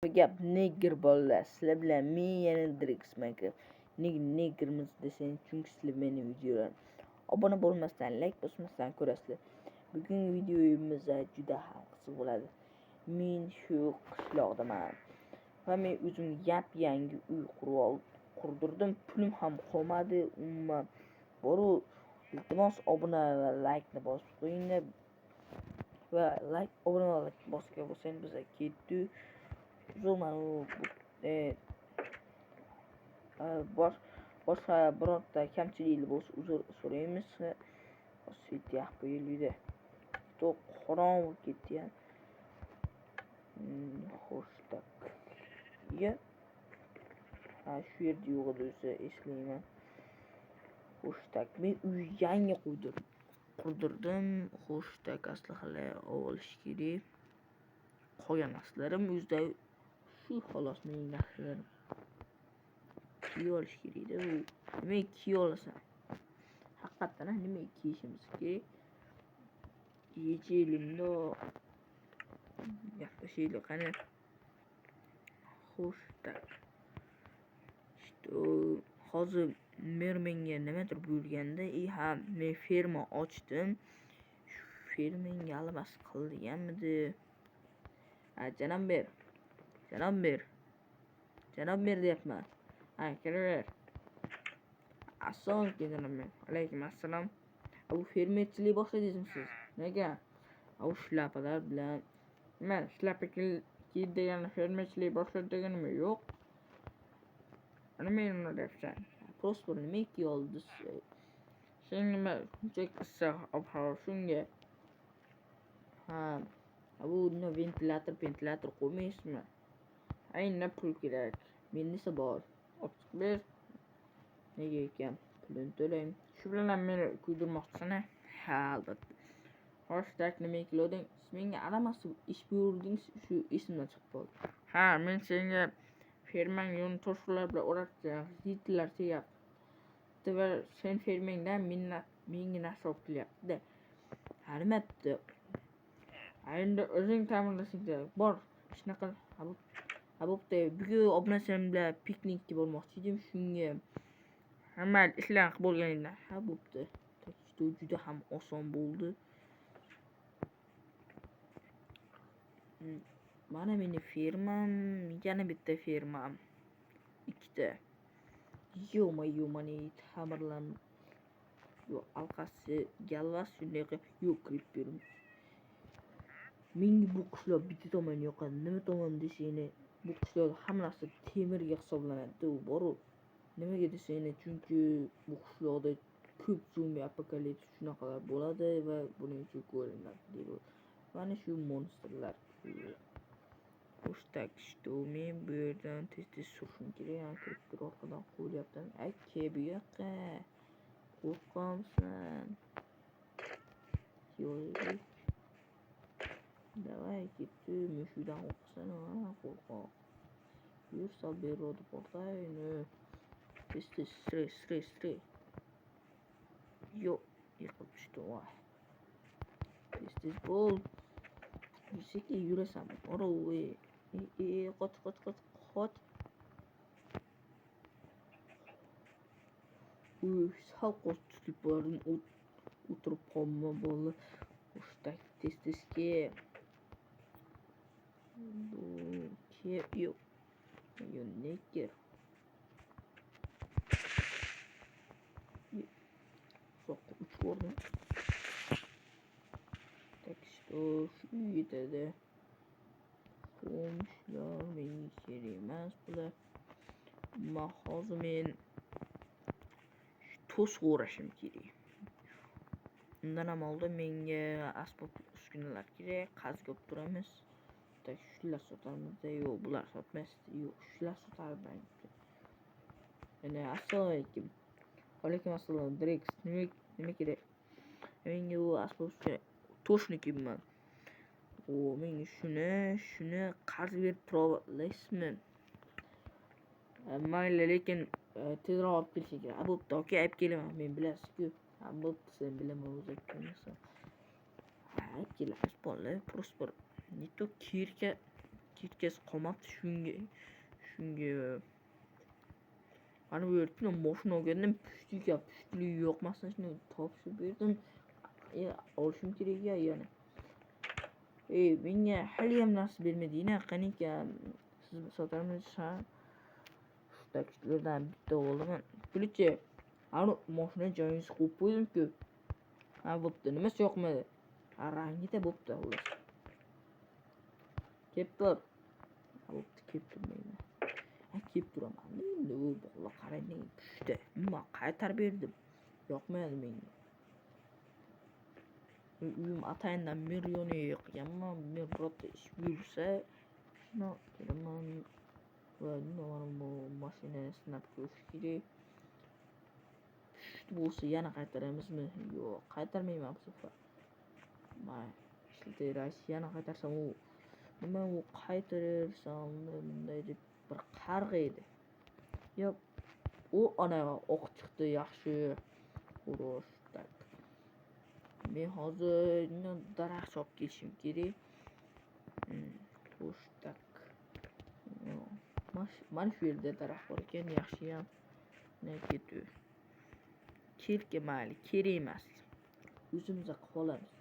Gap nigger bolalar, sizlar bilan men yana Drex Minecraft. Niggermiz desang, chunki sizlar meni videolarni obuna bo'lmasdan, like bosmasdan ko'rasizlar. Bugungi videomiz juda ham qiziq bo'ladi. Men shu qishloqdaman va men o'zim yangi uy qurdirdim. Pulim ham qolmadi. Umuman boru iltimos obuna va like ni bosib qo'yinglar. Va like obuna va like bosgan bo'lsangiz bizga ketdi. Boshqa birorta kamchilik bo'lsa uzr so'raymiz. Suytiyaq qo'yildi. To qorong'u ketdi ya. Xo'sh, tak. Ya. Shu yerda yo'q edi o'zi eslayman. Xo'sh, tak. Men uy yangi qurdirdim. Xo'sh, tak, aslahalar olish kerak. Qolgan narslarim o'zida shu xolos mening narsalarim. Kiy olish kerak-da. Nima kiy olasan? Haqiqatan nima kiyishimiz kerak? Yechilimda gaplashaylik qani. Xo'sh, tak. Hozir menga nimadir buyurganda, men ferma ochdim. Shu fermanga almas qilganmidi? Janob ber deyapman. Kiraver. Assalomu alaykum. Alaykum assalom. Bu fermerchilik boshladingizmi siz? Nega? U shlapalar bilan men shlapa kiyib degan fermerchilik boshladi deganimi yo'q. Nima nima deyapsan? Prospor nima kiy oldi? Sen nima shunchaki issiq ob-havo shunga? Bu ventilator qo'ymaysizmi? Ayni pul kerak. Men esa bor. Optik ber. Nega ekan? Pulini to'layman. Shu bilan meni kuydirmoqchisan? Ha, albatta. Xo'sh, tak, nima qiloding? Menga aramasib ish buyurdingiz, shu esimdan chiqib qoldi. Men senga fermang yo'lni to'siqlar bilan o'ratdim. Zitlar tegyapti va sen fermangdan menga narsa olib kelyapti-da. Nimapti? Endi o'zing ta'minlasang kerak. Bor, ishni qil. Bo'pti. Bugun obunachilarim bilan piknikka bormoqchi edim. Shunga hamma ishlar qilib bo'lganingdan. Bo'pti. Juda ham oson bo'ldi. Mana meni fermam, yana bitta fermam. Ikkita. Mana ta'mirlanib. Alqasi, galvas shunday yo'q creeper. Menga bu qishloq bitta tomon yoqadi. Nima tomon desanglar, bu qishloqda hamma narsa temirga hisoblanadi. U boru. Nimaga desanglar, chunki bu qishloqda ko'p zombi apokalips shunaqalar bo'ladi va buning uchun ko'rinadi. Mana shu monsterlar. Xo'sh, tak, men bu yerdan tez surishim kerak. Creeper orqadan qo'yapman. Aka, bu yoqqa. Qo'rqamsan? Yo'q. Давай, ketdi. Mushudan o'qisana, qo'rqoq. Yursa berodi portayni. Stress. Yo'q, yiqilib tushdi. Voy. Tez bo'l. Yursa yurasan. Oroy. Qoch. Salqos tutib bordim. O'tirib qolma bola. Xo'sh, tak, tezga. Yo'q. Nigger. Soqqa uch bordim. Tak, shu yetadi. Qo'mishlar menga kerak emas bular. Hozir men to'siq o'rashim kerak. Undan ham oldin menga asbob uskunalar kerak. Qazib olib turamiz. Tak, shular sotamizda. Yo'q, bular sotmasdi. Yo'q, shular sotardi. Assalomu alaykum. Alaykum assalom. Drex, nima kerak? Menga u asbob uskuna to'shnikiman. Menga shuni qarz berib tura olasizmi? Mayli, lekin tezroq olib kelish kerak. Bo'pti, aka, olib kelaman. Men bilasiz-ku. Bo'pti, sen bilaman o'zi aytgansan. Kelamiz bolalar, prospor. Nito yetkazib qolmabdi shunga ana bu yerdan mashina olgandan pushti yoqmasdan shuni topshirib berdim. Olishim kerak yana. Menga haliyam narsa bermadinglar. Qaniki siz sotarmisiz? Shu takishlardan bitta olaman. Pulchi, ana mashina joyingizni qo'yib qo'ydim-ku. Bo'pti, nimasi yoqmadi? Rangida bo'pti, xolos. Kelib tur. Bo'pti, kelib turmayman. Kelib turaman. Endi u bola qarang, pushti. Nima qaytarib berdim. Yoqmaydi menga. Uyim atayindan million yo'qganman. Men birorta ish buyursa, shuni kelaman va bu mashinani sinab ko'rish kerak. Pushti bo'lsa yana qaytaramizmi? Yo'q, qaytarmayman bu safar. Ishlataylik, yana qaytarsam u nima u qaytararsam bunday deb bir qarg'aydi. Yo'q, u ana oq chiqdi, yaxshi. Xo'rosh. Men hozir daraxt olib kelishim kerak. Xo'sh, tak. Mana shu yerda daraxt bor ekan, yaxshiyam. Ketu. Kerak mayli, kerak emas. O'zimizga qilib olamiz.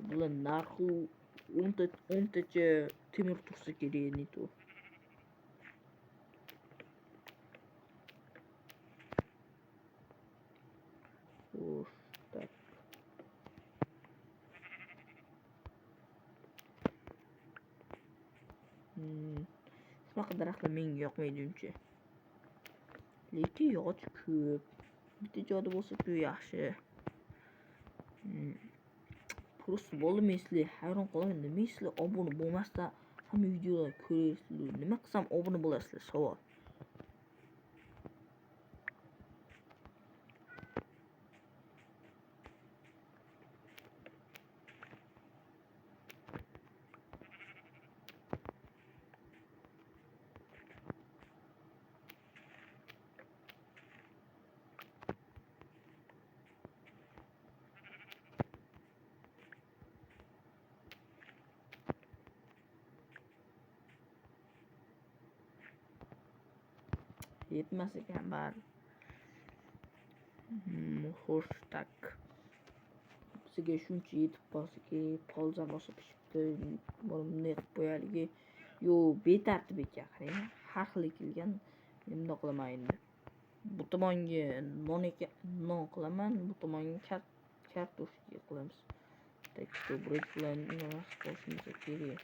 Bular narxi 10 tacha temir tursa kerak neto. Xo'sh, tak. Shunaqa daraxtlar menga yoqmaydi uncha. Lekin yog'och ko'p. Bitta joyda bo'lsa-ku yaxshi. Просто bo'ldi, men sizlarga hayron qolaman. Nima sizlar obuna bo'lmasdan hamma videolar ko'raysizlar? Nima qilsam obuna bo'lasizlar? Savol. Yetmas ekan bari. Xo'sh, tak. Bizga shuncha yetib qolsa kerak, polza bosib pishibdi. Bunday qilib qo'yaylik. Yo, betartib ekan, qarang. Har xil kelgan. Endi qilaman endi. Bu tomonga non qilaman, bu tomonga kartoshka qilamiz. Tak, buraya bilan nima qilishimiz kerak?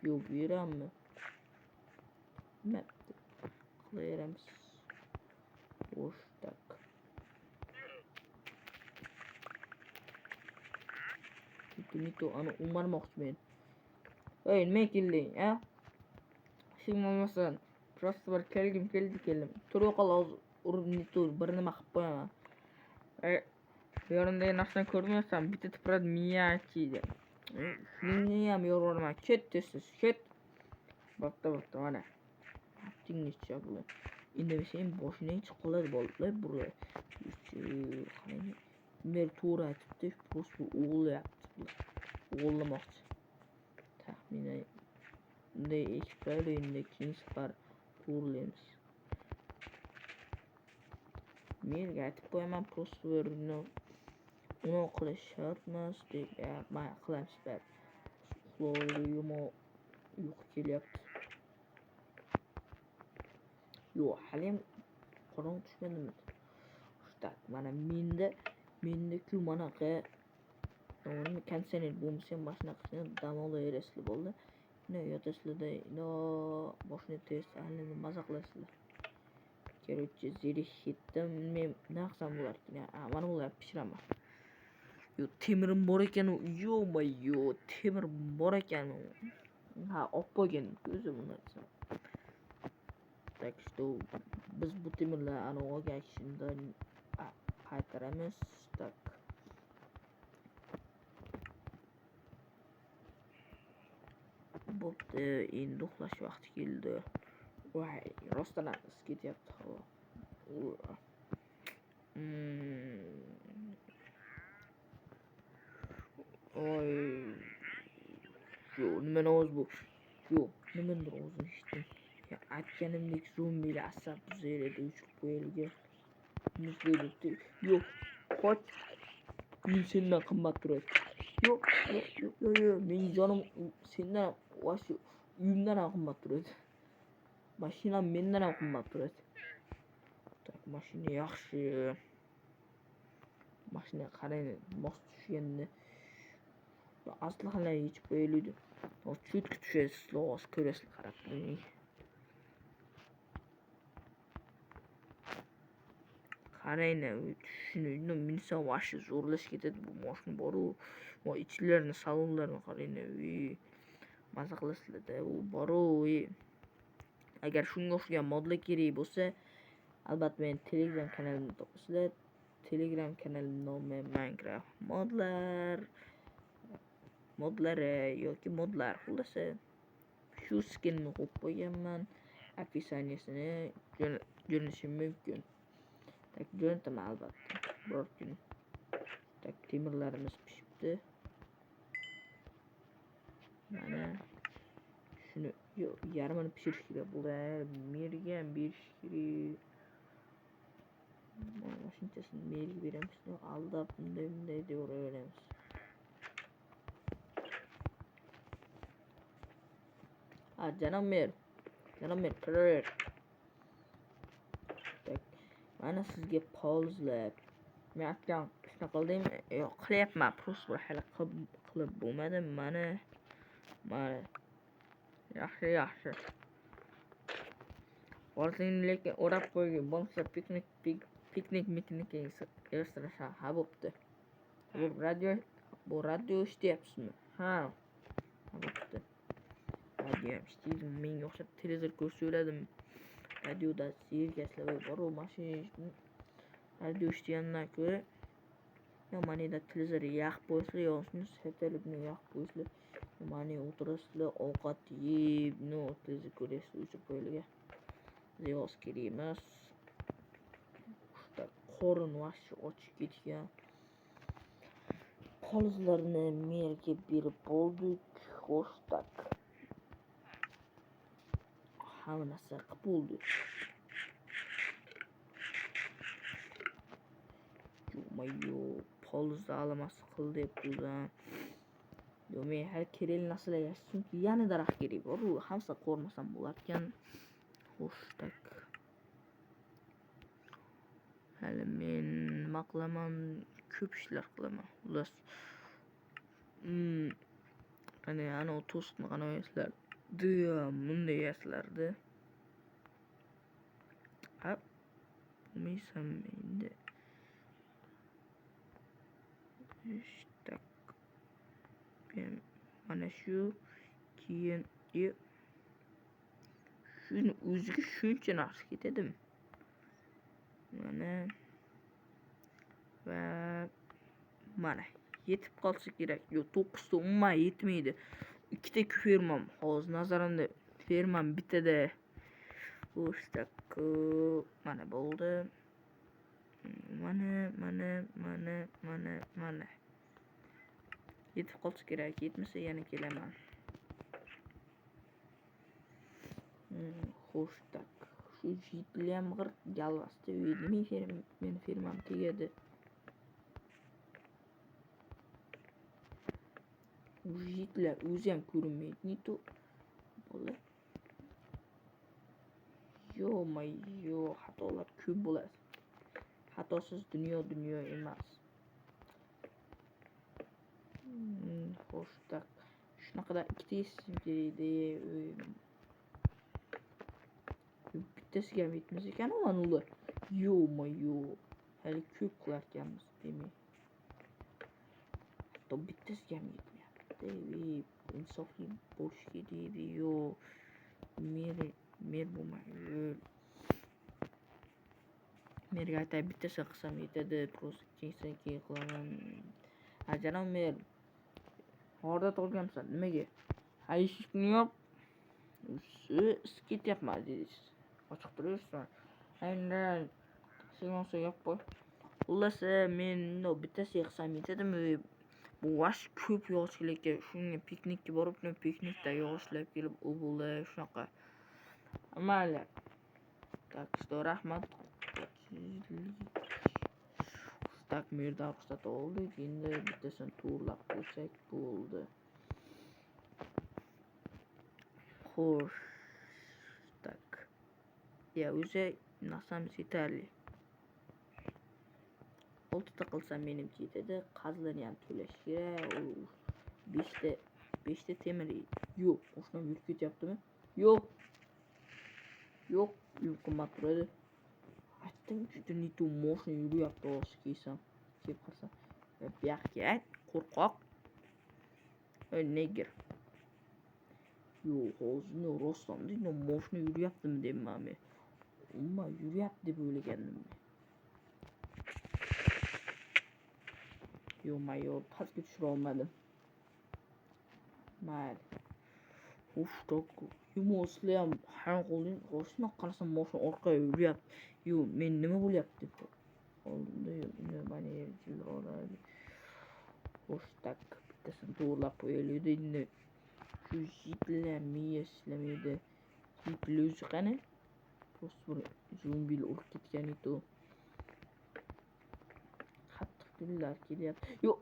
Yo, bu yerammi? Nima qilaveramiz? Xo'sh, tak. Nito ana umarmoqchiman. Nima kelding, a? Shimolmasan. Просто bir keldim. Turib qol hozir urib nito bir nima qilib qo'yaman. Yo'rindagi narsani ko'rmaysan, bitta tiprad miya chiydi. Shuningni ham yo'rvorman. Ket tesiz, ket. Bo'pti, mana. Tingizcha bular. Endi sen boshingdan chiqib qoladi bolalar bular. Qarang. Mer to'g'ri aytibdi, просто o'g'layapti. O'g'lamoqchi. Taxminan bunday ekiplar endi keyingi safar to'g'rilaymiz. Menga aytib qo'yaman, просто uni qilish shart emas deb, men qilamiz bar. Uxlovim yo'q kelyapti. Yo'q, haliyam qorong tushmadimi? Tak, mana menda-ku manaqa konditsioner bo'lmasa ham mashinani dam olaverasizlar bo'ldi. Yotasizlarda, boshini tez alini maza qilasizlar. Короче, zerikdim. Men nima qilsam bo'larkan? Mana bular pishiraman. Yo, temirim bor ekan, yo-mayo, temir bor ekan. Olib qo'ygan o'zim uni. Так что biz bu temirlar ana olgan kishimdan qaytaramiz. Tak. Bo'pti, endi uxlash vaqti keldi. Voy, rostdan is ketyapti havo. Oy. Yo, nima ovoz bu? Yo, nimadir ovozini eshitdim. Ya aytganimdek zombilar asab buzaydi, uchib qo'yilgan. Muzlaydi. Yo'q, qoch. Men sendan qimmat turadi. Yo'q, mening jonim sendan va shu uyimdan ham qimmat turadi. Mashinam mendan ham qimmat turadi. Tak, mashina yaxshi. Mashina qarang, mos tushganda aslahalar yechib qo'yiladi. Cho'tki tushadi, sizlar ko'rasizlar qarab turing. Qaranglar, shuni minsa vashi zo'rlash ketadi bu mashina boru. Va ichlarni, salonlarni qaranglar. Maza qilasizlar-da, u boru. Agar shunga o'xshagan modlar kerak bo'lsa, albatta men Telegram kanalimda topasizlar. Telegram kanalim nomi Minecraft modlari yoki modlar. Xullas, shu skinni qo'yib qo'yganman. Описаниесini jo'natishim mumkin. Tak, jo'nataman albatta. Biror kun. Tak, temirlarimiz pishibdi. Mana shuni yarmini pishirish kerak bo'ladi. Merga berish kerak. Mana shunchasini merga beramiz. Aldab bunday deb uraveramiz. Janob mer, kiraver. Tak, mana sizga pauzlab. Men aytgan shuna qildingmi? Yo'q, qilyapman. Просто bir hali qilib bo'lmadi. Mana yaxshi. Ortingni lekin o'rab qo'ygan. Bo'lmasa piknik yig'ishtirishar. Ha, bo'pti. Bu radio ishlayapsizmi? Ha, bo'pti. Radio ishlaydi. Menga o'xshab televizor ko'rsa o'ladim. Radioda sergaslab boru mashina radio ishlayotgandan ko'ra mana televizor yoqib qo'ysa, yo'qmi, satelitni yoqib qo'ysa, mana o'tirasizlar, ovqat yeb, televizor ko'rasiz, o'chib qo'yilgan. Yo'q kerak emas. Qorin vashi ochib ketgan. Polizlarni merga berib bo'ldik. Xo'sh, tak. Hamma narsa qilib bo'ldi. Yo, poliz alamasi qil deb turgan. Yo, men hali kerak narsalar yashashim, yana daraxt kerak bor. Hamsa qo'rmasam bo'lar ekan. Xo'sh, tak. Hali men nima qilaman? Ko'p ishlar qilaman. Xullas. Ana to'siqni qanaysizlar? Bunday yaslardi. Ha, bo'lmaysan endi. Tak. Mana shu keyin shuni o'ziga shuncha narsa ketadimi? Mana yetib qolsa kerak. Yo'q, 9 ta umuman yetmaydi. Ikkita fermam hozir nazarimda, fermam bittada. Xo'sh, tak. Mana bo'ldi. Mana. Yetib qolsa kerak, yetmasa yana kelaman. Xo'sh, tak. Shu jitlam g'ir galvasda uydi. Meni fermam tegadi. Jitlar o'zi ham ko'rinmaydi. Nito bo'la. Yo'q, xatolar ko'p bo'ladi. Xatosiz dunyo emas. Xo'sh, tak. Shunaqada ikkita yesishim kerak edi. Bittasiga ham yetmas ekan ular. Yo'q. Hali ko'p qilar ekanmiz demak. Hatto bittasiga ham yetmayapti. Insofli bo'lish kerak edi. Yo'q. Mer bo'lmaydi. Merga aytay, bittasi qilsam yetadi. Просто keyin qilaman. Janob mer. Horda tug'ilgansan. Nimaga? Eshikni yop. Ketyapman deysiz. Ochiq turibsan. Aynan senga yop qo'y. Xullas, men bittasi qilsam yetadimi? bu vash ko'p yoshlikka shunga piknikka borib, piknikda yog'ishlab kelib, u bo'ldi shunaqa. Mayli. Так, что rahmat. Tak, bu yerda ruxsat oldik. Endi bittasini to'g'rilab qo'ysak bo'ldi. Xo'sh. Tak. Ya, o'zi narsamiz yetarli. 6 ta qilsam menimcha yetadi. Qazlarni ham to'lash kerak. 5 ta temir. Yo'q, o'shdan yurib ketyaptimi? Yo'q. Qimmat turadi. Aytdim, juda netu moshina yuryapti, oshi keysam. Kelib qarasam. Bu yoqqa qo'rqoq. Neger. Yo'q, hozir rostdan moshina yuryaptimi deyman men. Umuman yuryapti deb o'ylagandim. Yo'q, pastga tushira olmadim. Mayli. Tok. Yumoslar ham hayron qoldim. Rostdan qarasam moshina orqaga yuryapti. Yo'q, men nima bo'lyapti deb oldimda. Mana jilg'oradi. Xo'sh, tak. Bittasini to'g'rilab qo'yaylik endi. Shu jitlar miya ishlamaydi. Jitlar o'zi qani? Просто bir zombilar urib ketgan edi. Qattiq kunlar kelyapti. Yo'q,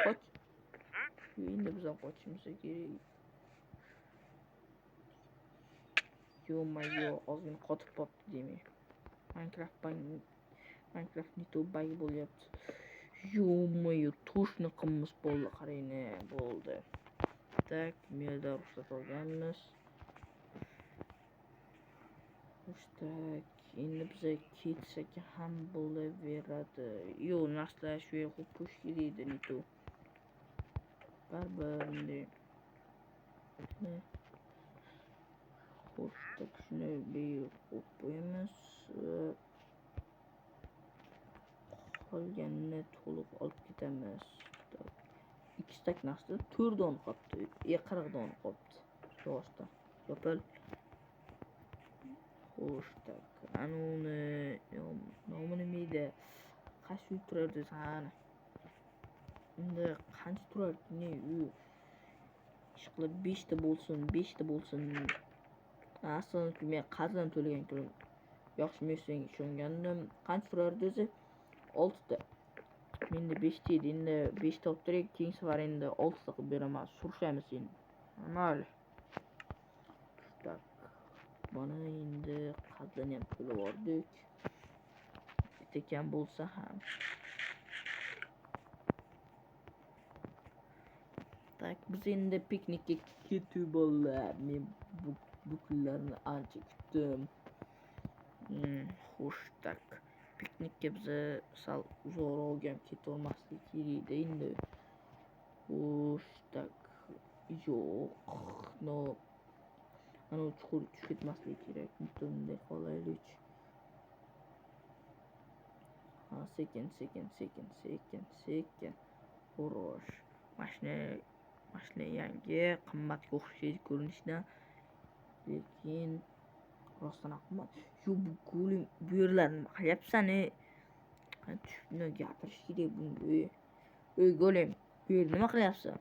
qoch. Endi biz ham qochishimiz kerak. Yo'q, ozgina qotib qopti deyman. Minecraft neto bug bo'lyapti. Yo'q, to'shni qimmiz bo'ldi, qarayni, bo'ldi. Tak, menda ruxsat olganmiz. Tak, endi biza ketsak ham bo'laveradi. Yo'q, narsalar shu yerga qo'yib qo'yish kerak edi neto. Baribir. Xo'sh, tak, shuni qo'yib qo'yamiz. Qolganini to'liq olib ketamiz. 2 stak narsa 4 don qolibdi. 40 don qolibdi. Yo'qda. Yopil. Xo'sh, tak. Anuni nomi nima edi? Qancha turardi sana? Endi qancha turardi? Ne, ishqilib 5 ta bo'lsin. Aslida men qazdan to'lagan kunim. Yaxshi, men senga ishongandim. Qancha turardi o'zi? 6 ta. Menda 5 ta edi. Endi 5 ta olib turaylik, keyin safar endi 6 ta qilib beraman. Surishamiz endi. Mayli. Tak. Mana endi qazlarni ham to'lab oldik. Bitta kam bo'lsa ham. Tak, biz endi piknikka ketib bo'ldik. Men bu kunlarni ancha kutdim. Xo'sh, tak. Piknikka biz sal uzoqroq ham ketib olmaslik kerak endi. Xo'sh, tak. Yo'q. Ana chuqur tushib ketmaslik kerak. Bunday qolaylik. Sekin. Xo'sh. Mashina yangi, qimmatga o'xshaydi ko'rinishdan. Lekin rostdan qimmat. Yo'q, bu go'lim bu yerlarni nima qilyapsan-e? Tushni gapirish kerak bunga. Ey go'lim, bu yer nima qilyapsan?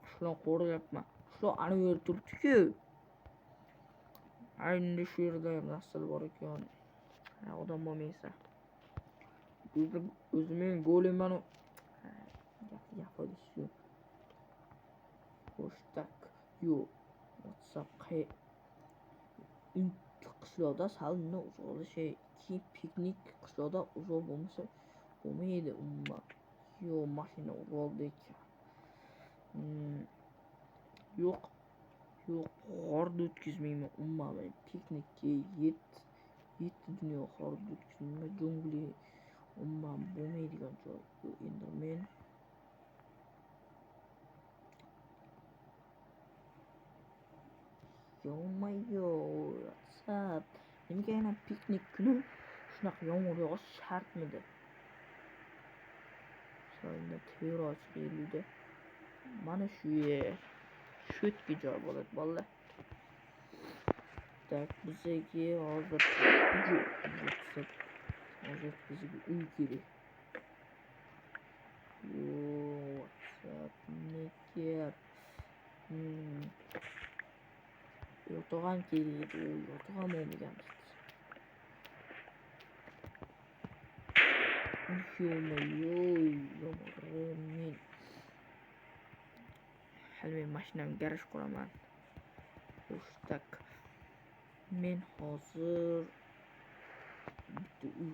Shular qo'rqyapman. Shular ana bu yerda turibdi-ku. Endi shu yerda narsalar bor ekan. Odam bo'lmaysa. O'zim go'limman. Gapirdi shu. Xo'sh, tak. Yo'q. WhatsApp qishloqda salni uzoqlashay. Piknik qishloqda uzoq bo'lmasa bo'lmaydi umuman. Yo'q, mashina uroldik. Yo'q, g'orda o'tkazmayman umuman. Piknikka 7 dunyo g'orda o'tkazmayman. Jungli umuman bo'lmaydigan joy. Endi men WhatsApp. Nimaga yana piknik kuni shunaqa yomg'ir yog'ish shartmidi? So'ngda terror chiqdi. Mana shu yer. Sho'tki joy bo'ladi, bolalar. Tak, bizga hozir bizga uy kerak. Agar yo'tog'am keldi, yo'tog'am olmagan. Men hali men mashinamni garaj quraman. Tak. Men hozir bitta uy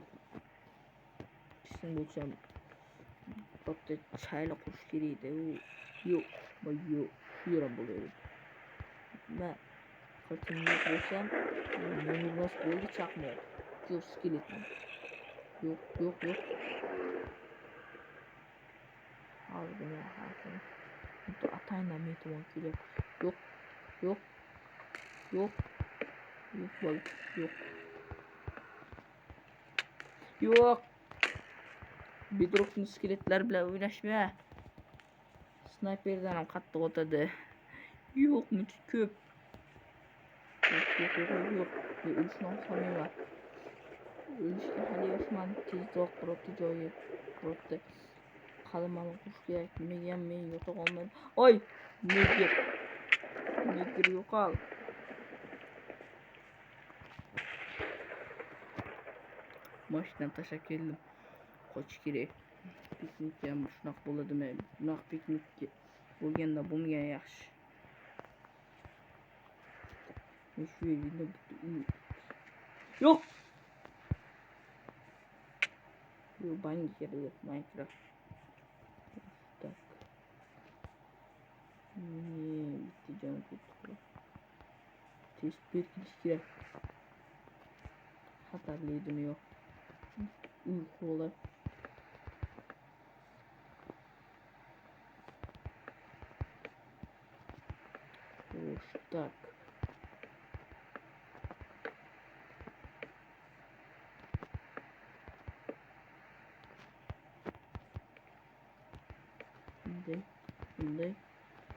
bo'lsam bitta chayla qurish kerak edi. Yo'q, shu yerda bo'ladi. Men qirqimga bo'lsam, menimos bo'ldi chaqmoq. Yo'q, skeletman. Yo'q. Hozir men haqim. Bitta atayna metimon kerak. Yo'q. Yo'q. Bedrockni skeletlar bilan o'ynashma. Snayperdan ham qattiq o'tadi. Yo'q, muncha ko'p. Yo'q. O'lishni xohlamayman. O'lishga hali yoshman. Tezroq birorta joyga birorta qalamani qurish kerak. Nimaga men yo'toq olmadim. Oy! Negir yo'qol. Mashinadan tashlab keldim. Qochish kerak. Piknik ham shunaqa bo'ladimi? Bunaqa piknikka bo'lganda bo'lmagan yaxshi. Shu yerda yo'q. Yo'q, bangi kerak Minecraft. Tak. Bitta joy ketdi. Tez berkilish kerak. Xatarli dunyo. Uyqular. Tak.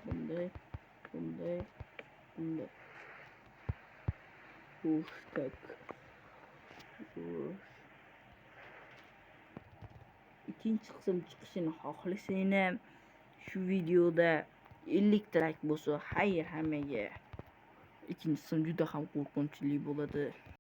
Bunday. Tak. İkinci qism chiqishini xohlasanglar shu videoda 50 ta like bo'lsa, hammaga. Ikkinchi qism juda ham qo'rqinchli bo'ladi.